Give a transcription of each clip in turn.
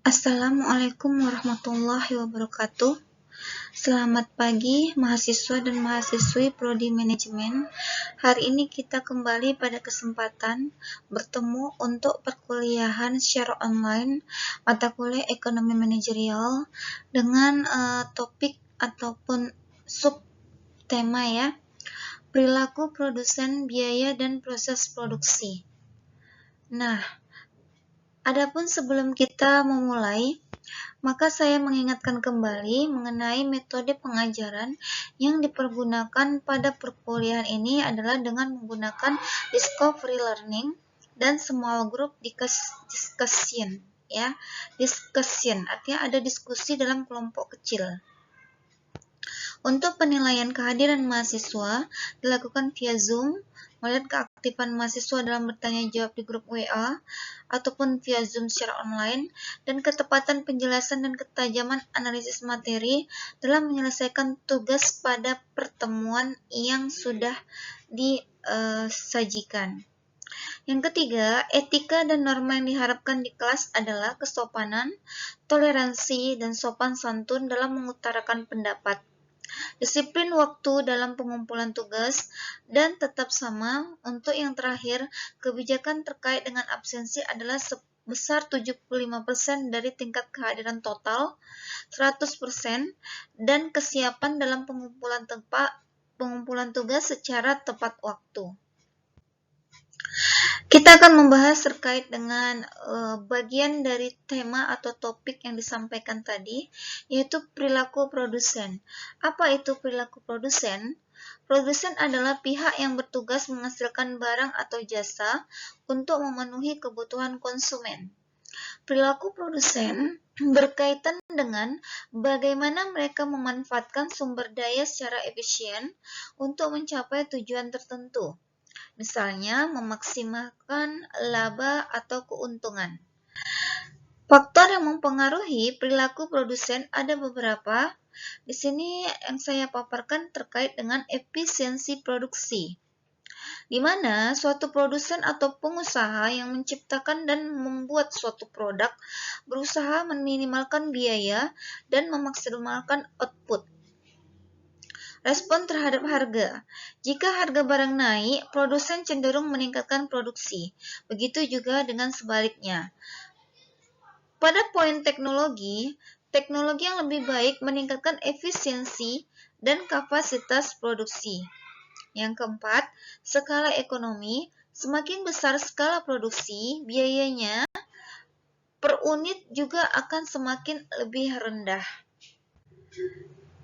Assalamualaikum warahmatullahi wabarakatuh. Selamat pagi mahasiswa dan mahasiswi Prodi Manajemen. Hari ini kita kembali pada kesempatan bertemu untuk perkuliahan secara online mata kuliah Ekonomi Manajerial dengan topik ataupun sub tema ya, perilaku produsen, biaya dan proses produksi. Nah, adapun sebelum kita memulai, maka saya mengingatkan kembali mengenai metode pengajaran yang dipergunakan pada perkuliahan ini adalah dengan menggunakan discovery learning dan small group discussion ya. Discussion artinya ada diskusi dalam kelompok kecil. Untuk penilaian kehadiran mahasiswa dilakukan via Zoom, melihat keaktifan mahasiswa dalam bertanya jawab di grup WA, ataupun via Zoom secara online, dan ketepatan penjelasan dan ketajaman analisis materi dalam menyelesaikan tugas pada pertemuan yang sudah disajikan. Yang ketiga, etika dan norma yang diharapkan di kelas adalah kesopanan, toleransi, dan sopan santun dalam mengutarakan pendapat. Disiplin waktu dalam pengumpulan tugas, dan tetap sama untuk yang terakhir, kebijakan terkait dengan absensi adalah sebesar 75% dari tingkat kehadiran total, 100%, dan kesiapan dalam pengumpulan tugas secara tepat waktu. Kita akan membahas terkait dengan bagian dari tema atau topik yang disampaikan tadi, yaitu perilaku produsen. Apa itu perilaku produsen? Produsen adalah pihak yang bertugas menghasilkan barang atau jasa untuk memenuhi kebutuhan konsumen. Perilaku produsen berkaitan dengan bagaimana mereka memanfaatkan sumber daya secara efisien untuk mencapai tujuan tertentu. Misalnya, memaksimalkan laba atau keuntungan. Faktor yang mempengaruhi perilaku produsen ada beberapa. Di sini yang saya paparkan terkait dengan efisiensi produksi, di mana suatu produsen atau pengusaha yang menciptakan dan membuat suatu produk berusaha meminimalkan biaya dan memaksimalkan output. Respon terhadap harga. Jika harga barang naik, produsen cenderung meningkatkan produksi. Begitu juga dengan sebaliknya. Pada poin teknologi yang lebih baik meningkatkan efisiensi dan kapasitas produksi. Yang keempat, skala ekonomi. Semakin besar skala produksi, biayanya per unit juga akan semakin lebih rendah.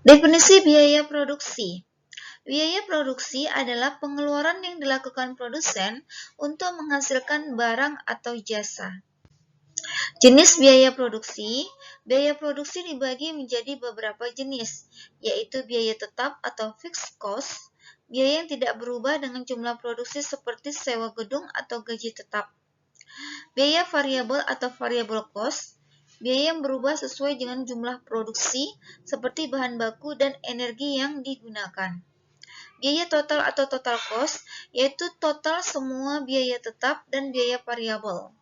Definisi biaya produksi. Biaya produksi adalah pengeluaran yang dilakukan produsen untuk menghasilkan barang atau jasa. Jenis biaya produksi dibagi menjadi beberapa jenis, yaitu biaya tetap atau fixed cost, biaya yang tidak berubah dengan jumlah produksi seperti sewa gedung atau gaji tetap. Biaya variabel atau variable cost, biaya yang berubah sesuai dengan jumlah produksi, seperti bahan baku dan energi yang digunakan. Biaya total atau total cost, yaitu total semua biaya tetap dan biaya variabel,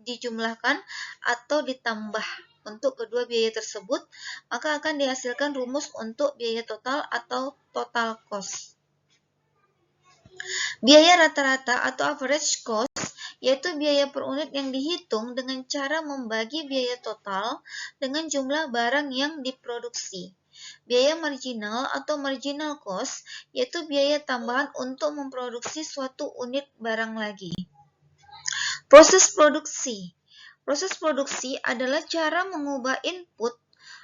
dijumlahkan atau ditambah untuk kedua biaya tersebut, maka akan dihasilkan rumus untuk biaya total atau total cost. Biaya rata-rata atau average cost, yaitu biaya per unit yang dihitung dengan cara membagi biaya total dengan jumlah barang yang diproduksi. Biaya marginal atau marginal cost, yaitu biaya tambahan untuk memproduksi suatu unit barang lagi. Proses produksi. Proses produksi adalah cara mengubah input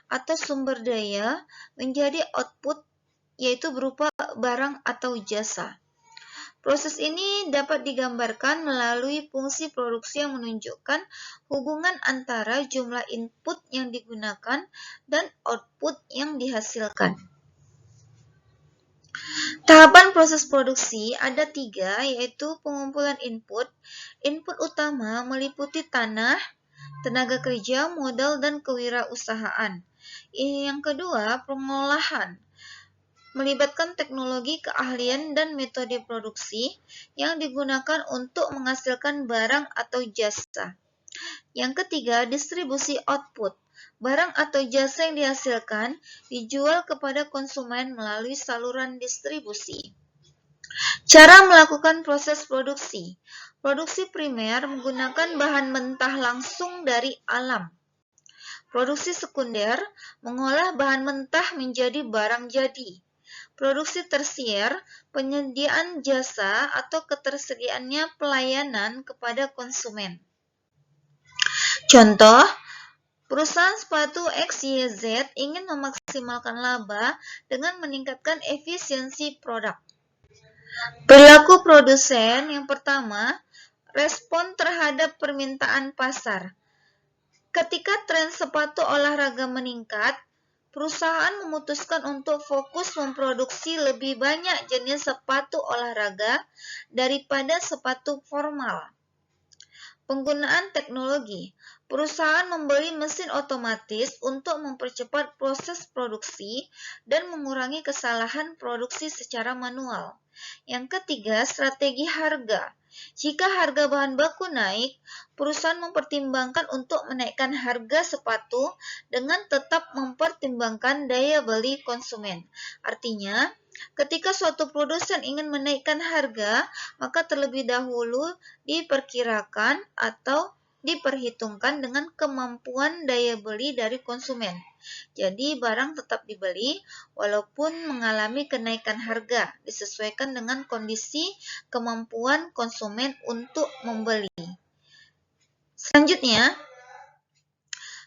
atau sumber daya menjadi output, yaitu berupa barang atau jasa. Proses ini dapat digambarkan melalui fungsi produksi yang menunjukkan hubungan antara jumlah input yang digunakan dan output yang dihasilkan. Tahapan proses produksi ada 3, yaitu pengumpulan input. Input utama meliputi tanah, tenaga kerja, modal, dan kewirausahaan. Yang kedua, pengolahan. Melibatkan teknologi, keahlian, dan metode produksi yang digunakan untuk menghasilkan barang atau jasa. Yang ketiga, distribusi output. Barang atau jasa yang dihasilkan dijual kepada konsumen melalui saluran distribusi. Cara melakukan proses produksi. Produksi primer menggunakan bahan mentah langsung dari alam. Produksi sekunder mengolah bahan mentah menjadi barang jadi. Produksi tersier, penyediaan jasa atau ketersediaannya pelayanan kepada konsumen. Contoh, perusahaan sepatu XYZ ingin memaksimalkan laba dengan meningkatkan efisiensi produk. Perilaku produsen yang pertama, respon terhadap permintaan pasar. Ketika tren sepatu olahraga meningkat, perusahaan memutuskan untuk fokus memproduksi lebih banyak jenis sepatu olahraga daripada sepatu formal. Penggunaan teknologi. Perusahaan membeli mesin otomatis untuk mempercepat proses produksi dan mengurangi kesalahan produksi secara manual. Yang ketiga, strategi harga. Jika harga bahan baku naik, perusahaan mempertimbangkan untuk menaikkan harga sepatu dengan tetap mempertimbangkan daya beli konsumen. Artinya, ketika suatu produsen ingin menaikkan harga, maka terlebih dahulu diperkirakan atau diperhitungkan dengan kemampuan daya beli dari konsumen. Jadi barang tetap dibeli walaupun mengalami kenaikan harga, disesuaikan dengan kondisi kemampuan konsumen untuk membeli. Selanjutnya,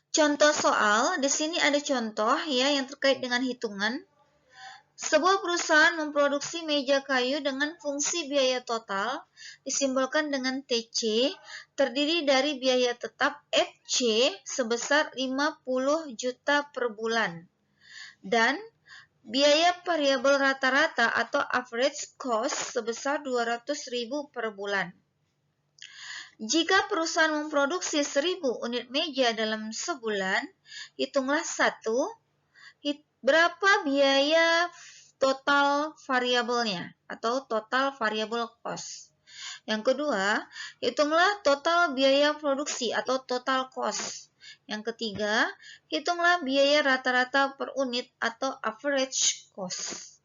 contoh soal. Di sini ada contoh ya yang terkait dengan hitungan. Sebuah perusahaan memproduksi meja kayu dengan fungsi biaya total disimbolkan dengan TC, terdiri dari biaya tetap FC sebesar 50 juta per bulan dan biaya variabel rata-rata atau average cost sebesar 200.000 per bulan. Jika perusahaan memproduksi 1000 unit meja dalam sebulan, hitunglah 1. Berapa biaya total variabelnya atau total variable cost. Yang kedua, hitunglah total biaya produksi atau total cost. Yang ketiga, hitunglah biaya rata-rata per unit atau average cost.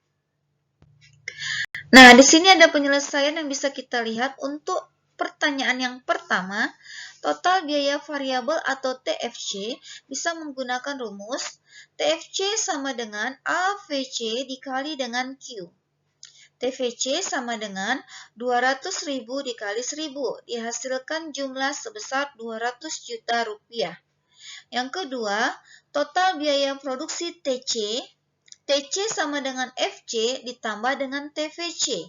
Nah, di sini ada penyelesaian yang bisa kita lihat untuk pertanyaan yang pertama. Total biaya variabel atau TFC bisa menggunakan rumus TFC sama dengan AVC dikali dengan Q. TVC sama dengan 200.000 dikali 1000, dihasilkan jumlah sebesar 200 juta rupiah. Yang kedua, total biaya produksi TC. TC sama dengan FC ditambah dengan TVC.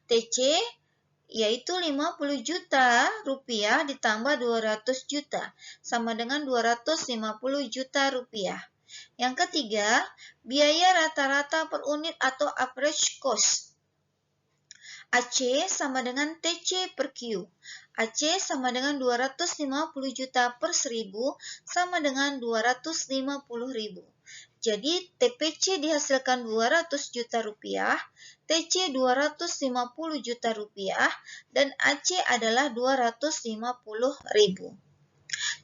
TC yaitu 50 juta rupiah ditambah 200 juta, sama dengan 250 juta rupiah. Yang ketiga, biaya rata-rata per unit atau average cost. AC sama dengan TC per Q. AC sama dengan 250 juta per 1000 sama dengan 250.000. Jadi TPC dihasilkan 200 juta rupiah, TC 250 juta rupiah, dan AC adalah 250.000.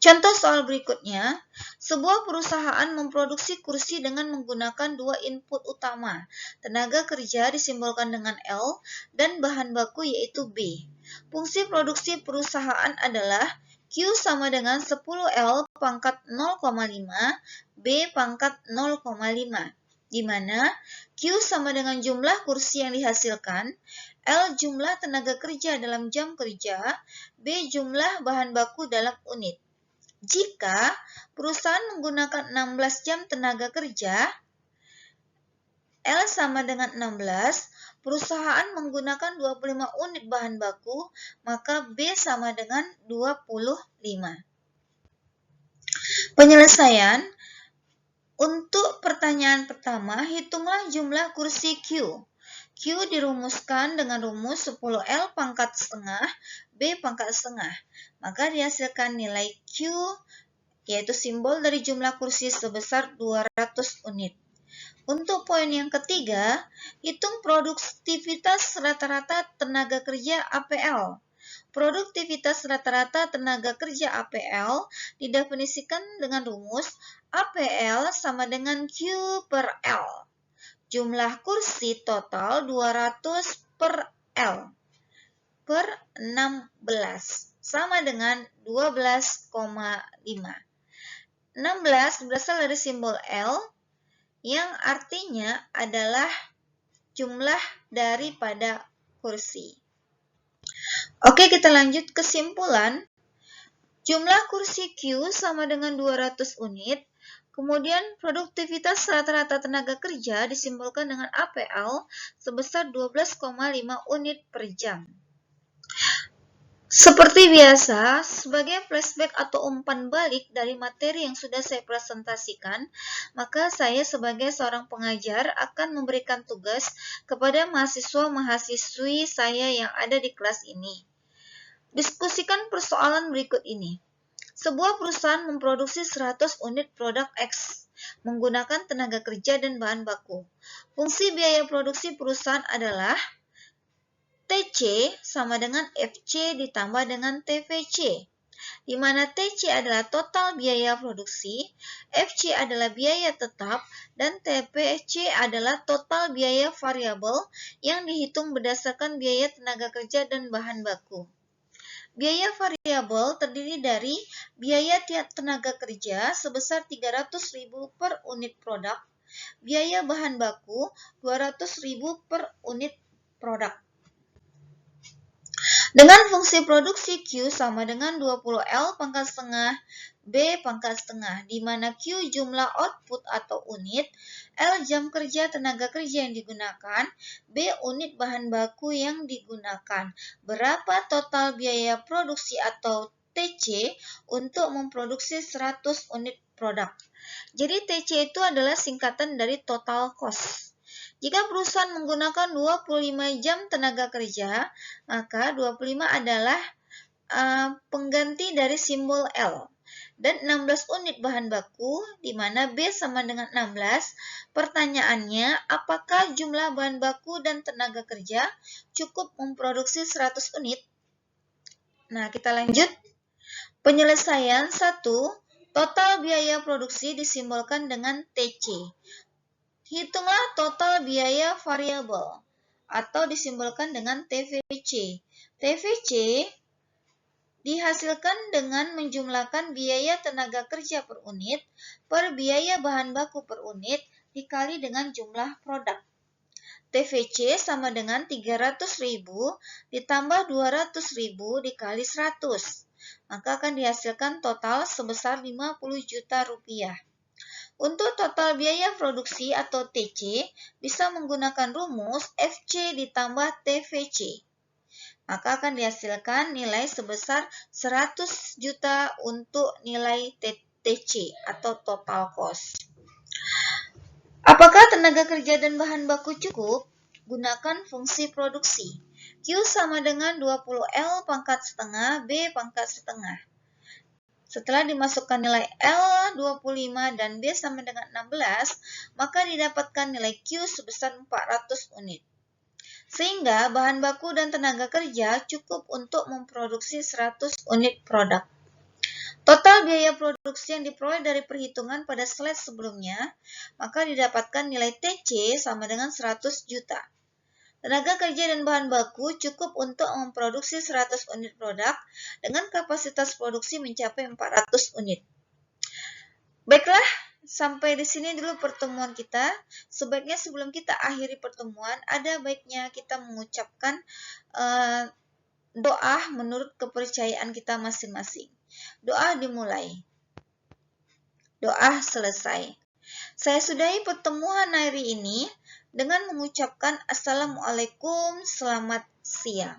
Contoh soal berikutnya, sebuah perusahaan memproduksi kursi dengan menggunakan dua input utama. Tenaga kerja disimbolkan dengan L dan bahan baku yaitu B. Fungsi produksi perusahaan adalah Q sama dengan 10L pangkat 0,5, B pangkat 0,5, di mana Q sama dengan jumlah kursi yang dihasilkan, L jumlah tenaga kerja dalam jam kerja, B jumlah bahan baku dalam unit. Jika perusahaan menggunakan 16 jam tenaga kerja, L sama dengan 16, perusahaan menggunakan 25 unit bahan baku, maka B sama dengan 25. Penyelesaian. Untuk pertanyaan pertama, hitunglah jumlah kursi Q. Q dirumuskan dengan rumus 10L pangkat setengah, B pangkat setengah. Maka dihasilkan nilai Q, yaitu simbol dari jumlah kursi sebesar 200 unit. Untuk poin yang ketiga, hitung produktivitas rata-rata tenaga kerja APL. Produktivitas rata-rata tenaga kerja APL didefinisikan dengan rumus APL sama dengan Q per L. Jumlah kursi total 200 per L per 16 sama dengan 12,5. 16 berasal dari simbol L yang artinya adalah jumlah daripada kursi. Oke, kita lanjut kesimpulan. Jumlah kursi Q sama dengan 200 unit. Kemudian produktivitas rata-rata tenaga kerja disimbolkan dengan APL sebesar 12,5 unit per jam. Seperti biasa, sebagai flashback atau umpan balik dari materi yang sudah saya presentasikan, maka saya sebagai seorang pengajar akan memberikan tugas kepada mahasiswa-mahasiswi saya yang ada di kelas ini. Diskusikan persoalan berikut ini. Sebuah perusahaan memproduksi 100 unit produk X menggunakan tenaga kerja dan bahan baku. Fungsi biaya produksi perusahaan adalah TC sama dengan FC ditambah dengan TVC, di mana TC adalah total biaya produksi, FC adalah biaya tetap, dan TVC adalah total biaya variabel yang dihitung berdasarkan biaya tenaga kerja dan bahan baku. Biaya variabel terdiri dari biaya tiap tenaga kerja sebesar 300.000 per unit produk, biaya bahan baku 200.000 per unit produk. Dengan fungsi produksi Q sama dengan 20L pangkat setengah B pangkat setengah, di mana Q jumlah output atau unit, L jam kerja tenaga kerja yang digunakan, B unit bahan baku yang digunakan. Berapa total biaya produksi atau TC untuk memproduksi 100 unit produk? Jadi TC itu adalah singkatan dari total cost. Jika perusahaan menggunakan 25 jam tenaga kerja, maka 25 adalah pengganti dari simbol L. Dan 16 unit bahan baku, di mana B sama dengan 16. Pertanyaannya, apakah jumlah bahan baku dan tenaga kerja cukup memproduksi 100 unit? Nah, kita lanjut. Penyelesaian 1. Total biaya produksi disimbolkan dengan TC. Hitunglah total biaya variabel atau disimbolkan dengan TVC. TVC dihasilkan dengan menjumlahkan biaya tenaga kerja per unit per biaya bahan baku per unit dikali dengan jumlah produk. TVC sama dengan 300.000 ditambah 200.000 dikali 100. Maka akan dihasilkan total sebesar 50 juta rupiah. Untuk total biaya produksi atau TC bisa menggunakan rumus FC ditambah TVC. Maka akan dihasilkan nilai sebesar 100 juta untuk nilai TC atau total cost. Apakah tenaga kerja dan bahan baku cukup? Gunakan fungsi produksi. Q sama dengan 20L pangkat setengah B pangkat setengah. Setelah dimasukkan nilai L 25 dan B sama dengan 16, maka didapatkan nilai Q sebesar 400 unit. Sehingga bahan baku dan tenaga kerja cukup untuk memproduksi 100 unit produk. Total biaya produksi yang diperoleh dari perhitungan pada slide sebelumnya, maka didapatkan nilai TC sama dengan 100 juta. Tenaga kerja dan bahan baku cukup untuk memproduksi 100 unit produk dengan kapasitas produksi mencapai 400 unit. Baiklah, sampai di sini dulu pertemuan kita. Sebaiknya sebelum kita akhiri pertemuan, ada baiknya kita mengucapkan doa menurut kepercayaan kita masing-masing. Doa dimulai. Doa selesai. Saya sudahi pertemuan hari ini dengan mengucapkan Assalamualaikum, selamat siang.